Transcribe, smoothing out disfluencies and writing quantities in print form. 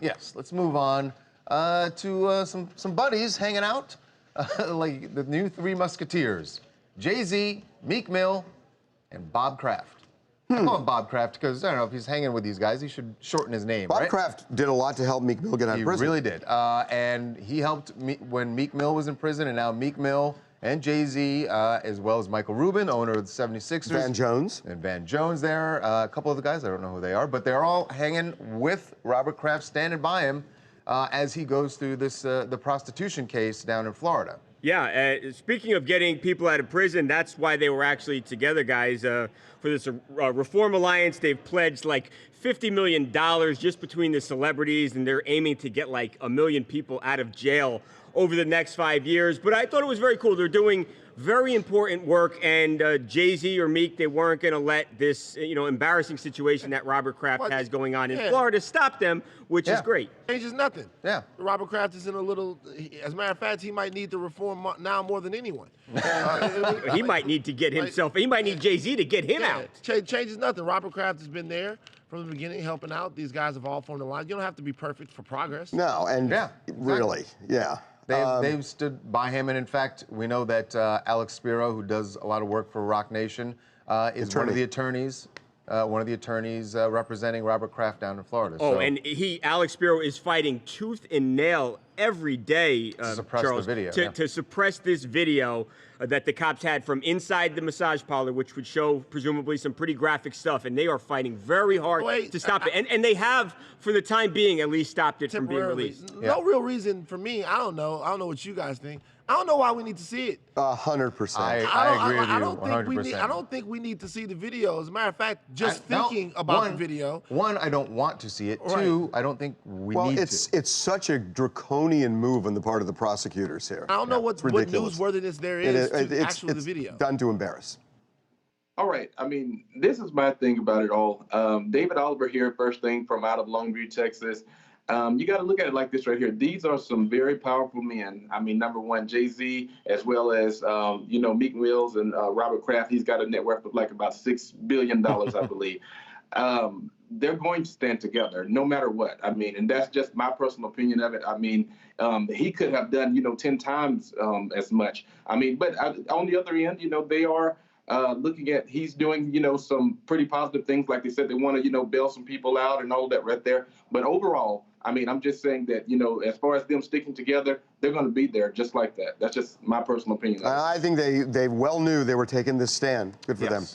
Yes, let's move on to some buddies hanging out, like the new Three Musketeers, Jay-Z, Meek Mill, and Bob Kraft. I call him Bob Kraft because, I don't know, if he's hanging with these guys, he should shorten his name, Bob right? Kraft did a lot to help Meek Mill get out of prison. He really did. And he helped when Meek Mill was in prison, and now Meek Mill and Jay-Z, as well as Michael Rubin, owner of the 76ers. Van Jones. And Van Jones there. A couple of the guys, I don't know who they are, but they're all hanging with Robert Kraft, standing by him as he goes through this the prostitution case down in Florida. Yeah, speaking of getting people out of prison, that's why they were actually together, guys, for this Reform Alliance. They've pledged like $50 million just between the celebrities, and they're aiming to get like 1 million people out of jail over the next 5 years. But I thought it was very cool. They're doing very important work, and Jay-Z or Meek, they weren't going to let this, embarrassing situation that Robert Kraft has going on in Florida stop them, which is great. Changes nothing. Yeah. Robert Kraft is in a little, as a matter of fact, he might need to reform now more than anyone. He might need to get himself, he might need Jay-Z to get him out. Changes nothing. Robert Kraft has been there from the beginning, helping out. These guys have all formed a line. You don't have to be perfect for progress. No, and really, They've stood by him, and in fact, we know that Alex Spiro, who does a lot of work for Rock Nation, is one of the attorneys. Representing Robert Kraft down in Florida. Oh, so, and Alex Spiro is fighting tooth and nail every day, to suppress Charles, the video, to suppress this video that the cops had from inside the massage parlor, which would show presumably some pretty graphic stuff, and they are fighting very hard to stop it. And they have, for the time being, at least stopped it from being released. No real reason for me. I don't know what you guys think. I don't know why we need to see it. 100%. I agree with you 100%. I don't think we need to see the video. As a matter of fact, just thinking about the video. One, I don't want to see it. Right. Two, I don't think we need to. It's such a draconian move on the part of the prosecutors here. I don't know what newsworthiness there is to actually the video. It's done to embarrass. All right. I mean, this is my thing about it all. David Oliver here, first thing from out of Longview, Texas. You got to look at it like this right here. These are some very powerful men. I mean, number one, Jay-Z, as well as, Meek Mills and Robert Kraft. He's got a net worth of like about $6 billion, I believe. They're going to stand together no matter what. I mean, and that's just my personal opinion of it. I mean, he could have done, 10 times as much. I mean, but on the other end, they are looking at, he's doing, some pretty positive things. Like they said, they want to, bail some people out and all that right there. But overall, I mean, I'm just saying that, as far as them sticking together, they're going to be there just like that. That's just my personal opinion. I think they well knew they were taking this stand. Good for them.